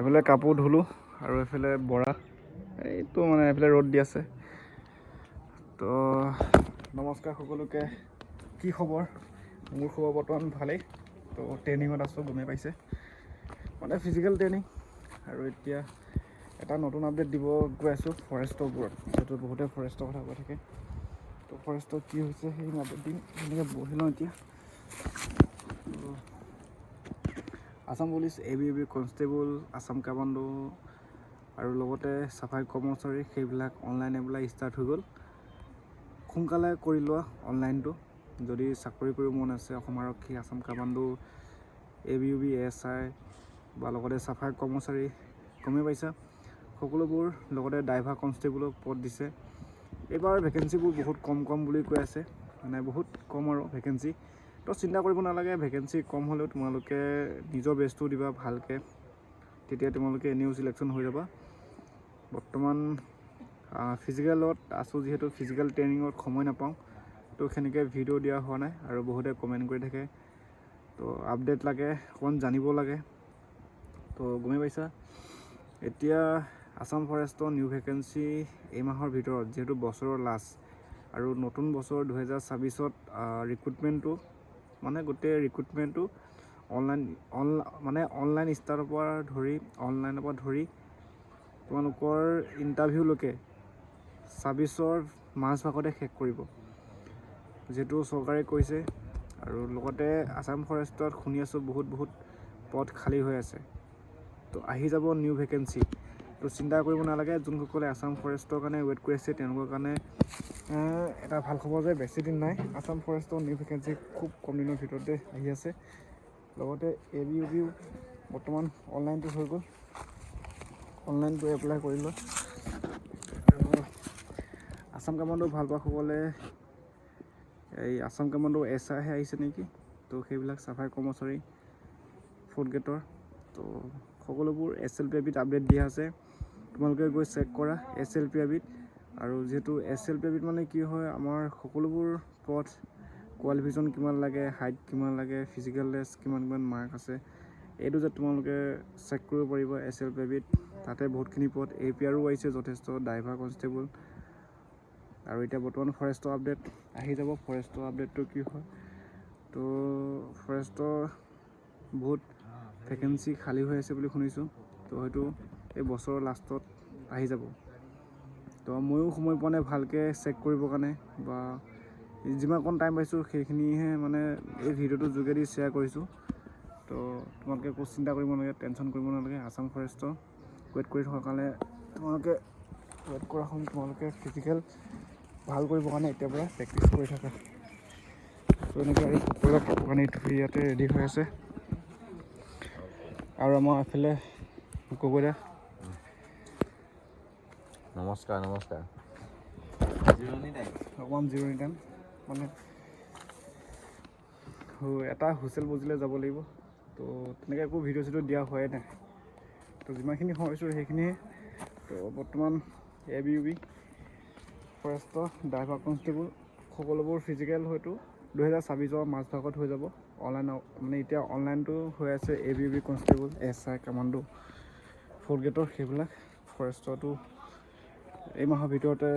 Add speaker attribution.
Speaker 1: এফালে কাপোৰ ধুলোঁ আৰু এফালে বৰা এইটো মানে এফালে ৰ'দ দি আছে। তো নমস্কাৰ সকলোকে, কি খবৰ? মোৰ খবৰ বৰ্তমান ভালেই। তো ট্ৰেইনিঙত আছোঁ, গমেই পাইছে, মানে ফিজিকেল ট্ৰেইনিং। আৰু এতিয়া এটা নতুন আপডেট দিব গৈ আছোঁ ফৰেষ্টৰ ওপৰত, যিহেতু বহুতে ফৰেষ্টৰ কথা কৈ থাকে। তো ফৰেষ্টৰ কি হৈছে সেই আপডেট দিম। তেনেকৈ বহি লওঁ এতিয়া। Assam police, ABUB constable, Assam commando আৰু লগতে চাফাই কৰ্মচাৰী, সেইবিলাক অনলাইন এপ্লাই ষ্টাৰ্ট হৈ গ'ল। সোনকালে কৰি লোৱা অনলাইনটো যদি চাকৰি কৰিব মন আছে। অসম আৰক্ষী, আসাম কামাণ্ডো, ABUB, SI বা লগতে চাফাই কৰ্মচাৰী, গমেই পাইছা সকলোবোৰ। লগতে ড্ৰাইভাৰ কনষ্টেবলৰ পদ দিছে। এইবাৰ ভেকেঞ্চিবোৰ বহুত কম বুলি কৈ আছে, মানে বহুত কম আৰু ভেকেঞ্চি। তো চিন্তা কৰিব নালাগে, ভেকেঞ্চি কম হ'লেও তোমালোকে নিজৰ বেষ্টটো দিবা ভালকৈ, তেতিয়া তোমালোকে এনেও চিলেকশ্যন হৈ যাবা। বৰ্তমান ফিজিকেলত আছোঁ, যিহেতু ফিজিকেল ট্ৰেইনিঙত সময় নাপাওঁ, তো সেনেকৈ ভিডিঅ' দিয়া হোৱা নাই। আৰু বহুতে কমেণ্ট কৰি থাকে, তো আপডেট লাগে, অকণমান জানিব লাগে। তো গমেই পাইছা, এতিয়া আসাম ফৰেষ্টৰ নিউ ভেকেঞ্চি এই মাহৰ ভিতৰত, যিহেতু বছৰৰ লাষ্ট আৰু নতুন বছৰ 2026ত ৰিক্ৰুটমেণ্টটো, মানে গোটেই ৰিক্ৰুটমেণ্টটো অনলাইন ষ্টাৰ্টৰ পৰা ধৰি তোমালোকৰ ইণ্টাৰভিউলৈকে 26ৰ মাজভাগতে শেষ কৰিব, যিহেতু চৰকাৰে কৈছে। আৰু লগতে আসাম ফৰেষ্টত শুনি আছোঁ বহুত পদ খালী হৈ আছে। তো আহি যাব নিউ ভেকেঞ্চি। তো চিন্তা কৰিব নালাগে। যোনসকলে আসাম ফৰেষ্টৰ কাৰণে ৱেইট কৰি আছে, তেওঁলোকৰ কাৰণে এটা ভাল খবৰ যে বেছি দিন নাই, আসাম ফৰেষ্টৰ নিউ ভেকেঞ্চি খুব কম দিনৰ ভিতৰতে আহি আছে। লগতে ABUBও বৰ্তমান অনলাইনটো হৈ গ'ল, অনলাইনটো এপ্লাই কৰি লোৱা। আৰু আসাম কামাণ্ডো ভাল পোৱাসকলে এই আসাম কামাণ্ডো SIহে আহিছে নেকি। তো সেইবিলাক চাফাই কৰ্মচাৰী 4th গ্ৰেডৰ। তো সকলোবোৰ SLPIBত আপডেট দিয়া আছে, তোমালোকে গৈ চেক কৰা SLPIBত। আৰু যিহেতু SLPIBত মানে কি হয়, আমাৰ সকলোবোৰ পথ, কোৱালিফিকেশ্যন কিমান লাগে, হাইট কিমান লাগে, ফিজিকেল টেষ্ট কিমান মাৰ্ক আছে, এইটো যে তোমালোকে চেক কৰিব পাৰিব SLPIBত। তাতে বহুতখিনি পদ APRও আহিছে যথেষ্ট, ড্ৰাইভাৰ কনষ্টেবল। আৰু এতিয়া বৰ্তমান ফৰেষ্টৰ আপডেট আহি যাব। ফৰেষ্টৰ আপডেটটো কি হয়, তো ফৰেষ্টৰ বহুত ভেকেঞ্চি খালী হৈ আছে বুলি শুনিছোঁ। তো হয়তো এই বছৰৰ লাষ্টত আহি যাব। তো ময়ো সময় পোৱা নাই ভালকৈ চেক কৰিবৰ কাৰণে, বা যিমান টাইম পাইছোঁ সেইখিনিহে মানে এই ভিডিঅ'টোৰ যোগেদি শ্বেয়াৰ কৰিছোঁ। তো তোমালোকে একো চিন্তা কৰিব নালাগে, টেনশ্যন কৰিব নালাগে। আসাম ফৰেষ্টৰ ৱেইট কৰি থকাৰ কাৰণে তোমালোকে ৱেইট কৰা সময় তোমালোকে ফিজিকেল ভাল কৰিবৰ কাৰণে এতিয়াৰ পৰা প্ৰেক্টিচ কৰি থাকা। তো এনেকৈ আৰু সকলোৱে কাপোৰ কানি ধুই ইয়াতে ৰেডি হৈ আছে। আৰু আমাৰ এইফালে গগৈদা,
Speaker 2: নমস্কাৰ।
Speaker 1: অকণমান জিৰণি টাইম, মানে এটা হুইচেল বজিলে যাব লাগিব। তো তেনেকৈ একো ভিডিঅ' চিডিঅ' দিয়া হোৱাই নাই। তো যিমানখিনি হৈছোঁ সেইখিনিয়ে। তো বৰ্তমান ABUB ফৰেষ্টৰ ড্ৰাইভাৰ কনষ্টেবল সকলোবোৰ ফিজিকেল হয়তো 2026ৰ মাজভাগত হৈ যাব। মানে এতিয়া অনলাইনটো হৈ আছে ABUB constable, SI commando 4th গ্ৰেডৰ, সেইবিলাক ফৰেষ্টৰটো এই মাহৰ ভিতৰতে